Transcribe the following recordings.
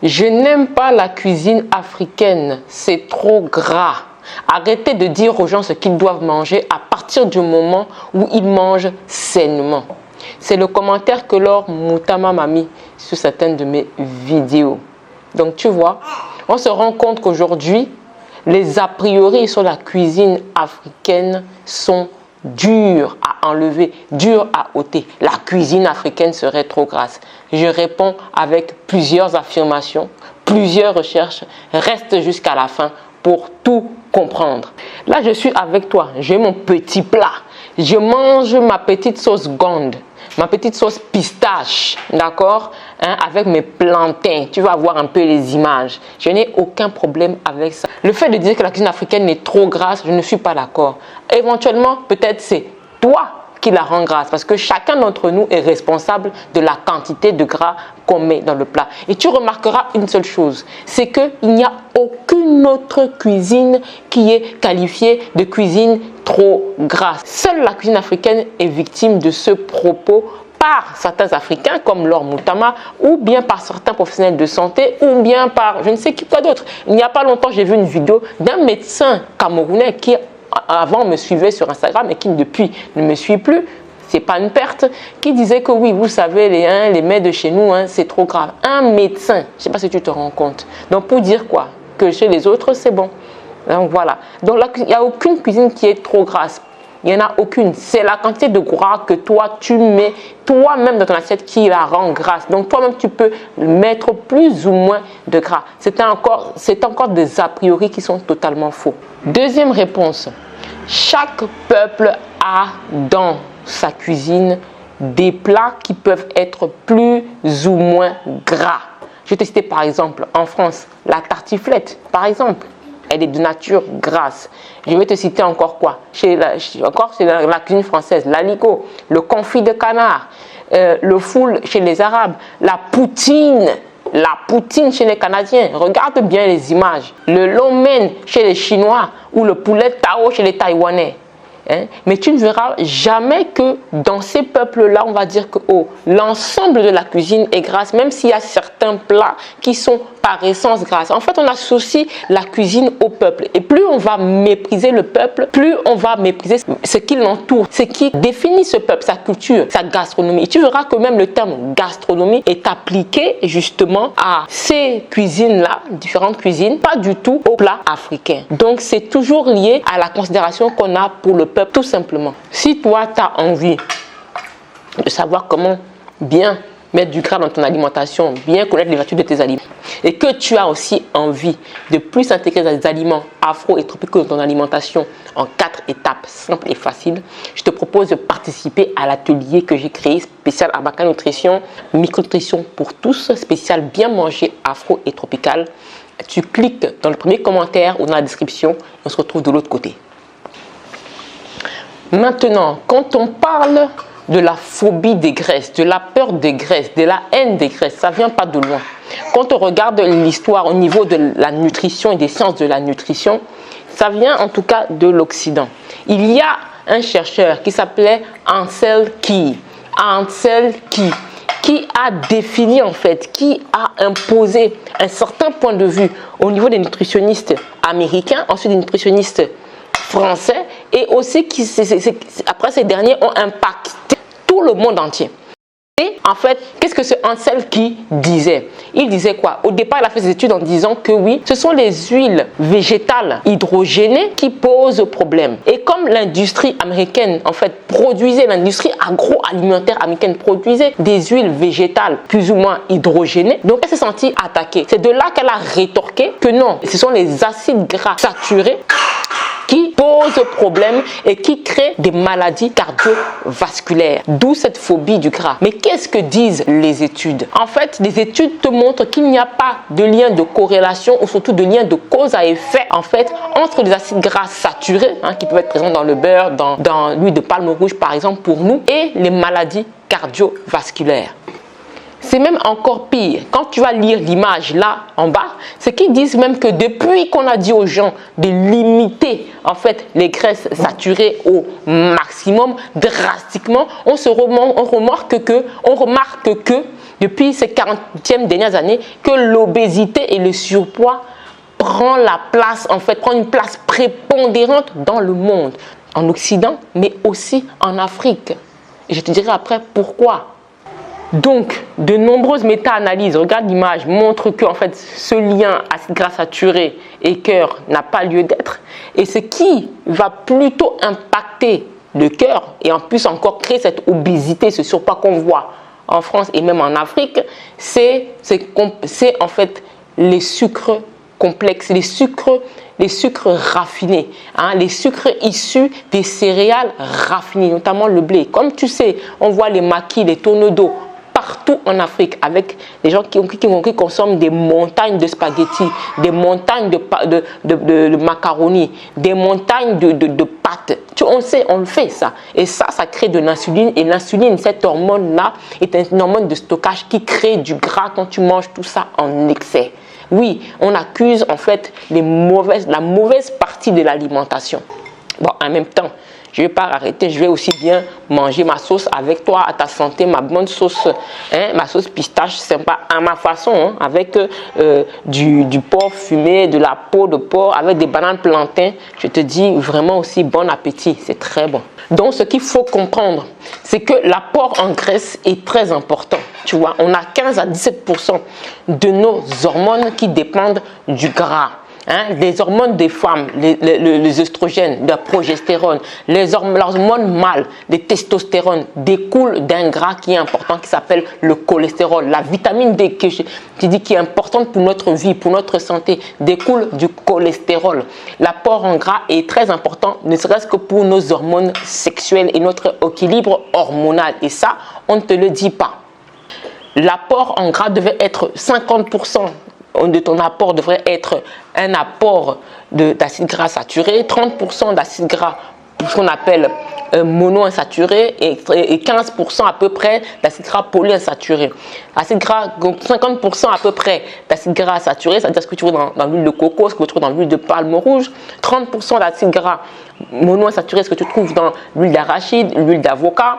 Je n'aime pas la cuisine africaine, c'est trop gras. Arrêtez de dire aux gens ce qu'ils doivent manger à partir du moment où ils mangent sainement. C'est le commentaire que Laure Moutama m'a mis sur certaines de mes vidéos. Donc tu vois, on se rend compte qu'aujourd'hui, les a priori sur la cuisine africaine sont durs à enlever, durs à ôter. La cuisine africaine serait trop grasse. Je réponds avec plusieurs affirmations, plusieurs recherches. Reste jusqu'à la fin pour tout comprendre. Là, je suis avec toi. J'ai mon petit plat. Je mange ma petite sauce gonde, ma petite sauce pistache, d'accord, avec mes plantains. Tu vas voir un peu les images. Je n'ai aucun problème avec ça. Le fait de dire que la cuisine africaine est trop grasse, je ne suis pas d'accord. Éventuellement, peut-être c'est toi qui la rend grasse, parce que chacun d'entre nous est responsable de la quantité de gras qu'on met dans le plat. Et tu remarqueras une seule chose, c'est qu'il n'y a aucune autre cuisine qui est qualifiée de cuisine trop grasse. Seule la cuisine africaine est victime de ce propos par certains Africains comme Laure Moutama, ou bien par certains professionnels de santé, ou bien par je ne sais qui quoi d'autre. Il n'y a pas longtemps, j'ai vu une vidéo d'un médecin camerounais qui avant me suivait sur Instagram et qui depuis ne me suit plus, c'est pas une perte, qui disait que oui, vous savez, les mets de chez nous, c'est trop grave. Un médecin, je sais pas si tu te rends compte. Donc pour dire quoi? Que chez les autres, c'est bon. Donc voilà. Donc là, il n'y a aucune cuisine qui est trop grasse. Il n'y en a aucune. C'est la quantité de gras que toi, tu mets toi-même dans ton assiette qui la rend grasse. Donc toi-même, tu peux mettre plus ou moins de gras. C'est encore des a priori qui sont totalement faux. Deuxième réponse. Chaque peuple a dans sa cuisine des plats qui peuvent être plus ou moins gras. Je vais te citer par exemple en France, la tartiflette par exemple. Elle est de nature grasse. Je vais te citer encore quoi? Chez la cuisine française, l'aligot, le confit de canard, le foule chez les Arabes, la poutine chez les Canadiens. Regarde bien les images. Le lo mein chez les Chinois ou le poulet tao chez les Taïwanais. Mais tu ne verras jamais que dans ces peuples-là, on va dire que l'ensemble de la cuisine est grasse, même s'il y a certains plats qui sont par essence grasses. En fait, on associe la cuisine au peuple. Et plus on va mépriser le peuple, plus on va mépriser ce qui l'entoure, ce qui définit ce peuple, sa culture, sa gastronomie. Et tu verras que même le terme gastronomie est appliqué justement à ces cuisines-là, différentes cuisines, pas du tout au plat africain. Donc, c'est toujours lié à la considération qu'on a pour le peuple, tout simplement. Si toi, tu as envie de savoir comment bien mettre du gras dans ton alimentation, bien connaître les vertus de tes aliments, et que tu as aussi envie de plus intégrer des aliments afro et tropicaux dans ton alimentation en 4 étapes simples et faciles, je te propose de participer à l'atelier que j'ai créé spécial Abaka Nutrition, micronutrition pour tous, spécial bien manger afro et tropical. Tu cliques dans le premier commentaire ou dans la description et on se retrouve de l'autre côté. Maintenant, quand on parle de la phobie des graisses, de la peur des graisses, de la haine des graisses, ça ne vient pas de loin. Quand on regarde l'histoire au niveau de la nutrition et des sciences de la nutrition, ça vient en tout cas de l'Occident. Il y a un chercheur qui s'appelait Ansel Keys, qui a défini en fait, qui a imposé un certain point de vue au niveau des nutritionnistes américains, ensuite des nutritionnistes français, et aussi après ces derniers ont impacté tout le monde entier. Et en fait, qu'est-ce que ce Ansel Keys disait? Il disait quoi? Au départ, il a fait ses études en disant que oui, ce sont les huiles végétales hydrogénées qui posent problème. Et comme l'industrie américaine, en fait, l'industrie agroalimentaire américaine produisait des huiles végétales plus ou moins hydrogénées, donc elle s'est sentie attaquée. C'est de là qu'elle a rétorqué que non, ce sont les acides gras saturés qui posent problème et qui créent des maladies cardiovasculaires. D'où cette phobie du gras. Mais qu'est-ce que disent les études? En fait, les études te montrent qu'il n'y a pas de lien de corrélation ou surtout de lien de cause à effet en fait entre les acides gras saturés qui peuvent être présents dans le beurre, dans l'huile de palme rouge par exemple pour nous, et les maladies cardiovasculaires. C'est même encore pire. Quand tu vas lire l'image là en bas, c'est qu'ils disent même que depuis qu'on a dit aux gens de limiter en fait les graisses saturées au maximum, drastiquement, on remarque que depuis ces 40e dernières années que l'obésité et le surpoids prend une place prépondérante dans le monde, en Occident, mais aussi en Afrique. Et je te dirai après pourquoi. Donc, de nombreuses méta-analyses, regarde l'image, montrent que en fait, ce lien acide gras saturé et cœur n'a pas lieu d'être. Et ce qui va plutôt impacter le cœur et en plus encore créer cette obésité, ce surpoids qu'on voit en France et même en Afrique, c'est en fait les sucres complexes, les sucres raffinés, les sucres issus des céréales raffinées, notamment le blé. Comme tu sais, on voit les maquis, les tonneaux d'eau partout en Afrique avec les gens qui consomment des montagnes de spaghettis, des montagnes de macaroni, des montagnes de pâtes. On sait, on le fait ça. Et ça crée de l'insuline. Et l'insuline, cette hormone-là, est une hormone de stockage qui crée du gras quand tu manges tout ça en excès. Oui, on accuse en fait la mauvaise partie de l'alimentation. Bon, en même temps, je ne vais pas arrêter, je vais aussi bien manger ma sauce avec toi, à ta santé, ma bonne sauce, ma sauce pistache sympa à ma façon, avec du porc fumé, de la peau de porc, avec des bananes plantains. Je te dis vraiment aussi bon appétit, c'est très bon. Donc ce qu'il faut comprendre, c'est que l'apport en graisse est très important. Tu vois, on a 15 à 17% de nos hormones qui dépendent du gras. Les hormones des femmes, les œstrogènes, la progestérone, les hormones mâles, les testostérone découlent d'un gras qui est important, qui s'appelle le cholestérol. La vitamine D qui est importante pour notre vie, pour notre santé, découle du cholestérol. L'apport en gras est très important, ne serait-ce que pour nos hormones sexuelles et notre équilibre hormonal. Et ça, on ne te le dit pas. L'apport en gras devait être 50%. De ton apport devrait être un apport d'acide gras saturé, 30% d'acide gras, ce qu'on appelle monoinsaturé, et 15% à peu près d'acide gras polyinsaturé. Acide gras, 50% à peu près d'acide gras saturé, c'est-à-dire ce que tu vois dans l'huile de coco, ce que tu trouves dans l'huile de palme rouge, 30% d'acide gras monoinsaturé, ce que tu trouves dans l'huile d'arachide, l'huile d'avocat.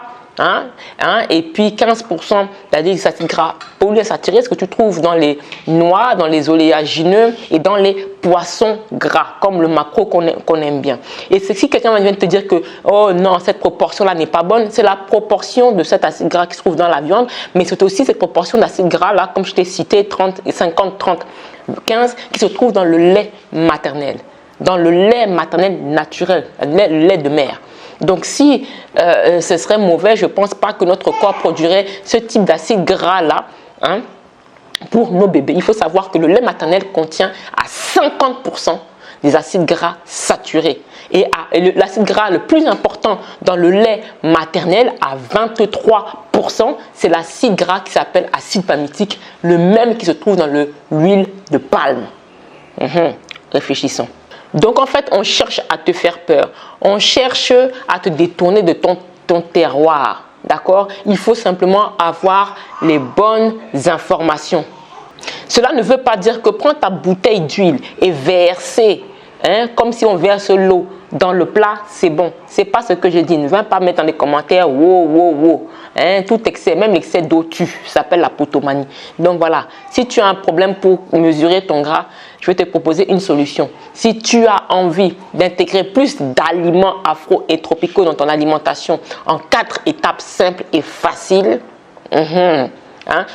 Et puis 15% d'acide gras polyinsaturé, ce que tu trouves dans les noix, dans les oléagineux et dans les poissons gras, comme le maquereau qu'on aime bien. Et si quelqu'un vient te dire que oh non, cette proportion-là n'est pas bonne, c'est la proportion de cet acide gras qui se trouve dans la viande, mais c'est aussi cette proportion d'acide gras-là, comme je t'ai cité, 30 et 50, 30, 15, qui se trouve dans le lait maternel. Dans le lait maternel naturel, le lait de mère. Donc si ce serait mauvais, je ne pense pas que notre corps produirait ce type d'acide gras-là pour nos bébés. Il faut savoir que le lait maternel contient à 50% des acides gras saturés. Et l'acide gras le plus important dans le lait maternel, à 23%, c'est l'acide gras qui s'appelle acide palmitique, le même qui se trouve dans l'huile de palme. Réfléchissons. Donc en fait, on cherche à te faire peur. On cherche à te détourner de ton terroir. D'accord? Il faut simplement avoir les bonnes informations. Cela ne veut pas dire que prends ta bouteille d'huile et verser, comme si on verse l'eau dans le plat, c'est bon. C'est pas ce que je dis. Ne viens pas mettre dans les commentaires wow. Tout excès, même l'excès d'eau tue. Ça s'appelle la potomanie. Donc voilà, si tu as un problème pour mesurer ton gras, je vais te proposer une solution. Si tu as envie d'intégrer plus d'aliments afro et tropicaux dans ton alimentation en 4 étapes simples et faciles,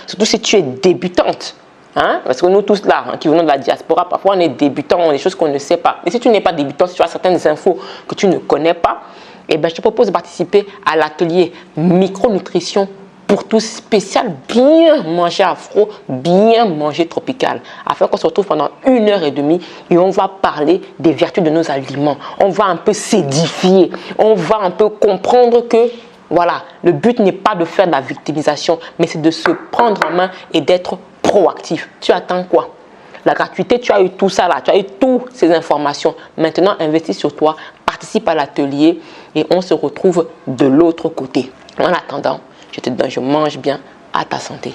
surtout si tu es débutante, parce que nous tous là, qui venons de la diaspora, parfois on est débutants, on a des choses qu'on ne sait pas. Et si tu n'es pas débutant, si tu as certaines infos que tu ne connais pas, je te propose de participer à l'atelier micronutrition pour tous spécial, bien manger afro, bien manger tropical, afin qu'on se retrouve pendant 1h30 et on va parler des vertus de nos aliments. On va un peu s'édifier, on va un peu comprendre que voilà, le but n'est pas de faire de la victimisation, mais c'est de se prendre en main et d'être proactif. Tu attends quoi? La gratuité, tu as eu tout ça là, tu as eu toutes ces informations. Maintenant, investis sur toi, participe à l'atelier et on se retrouve de l'autre côté. En attendant, je mange bien, à ta santé.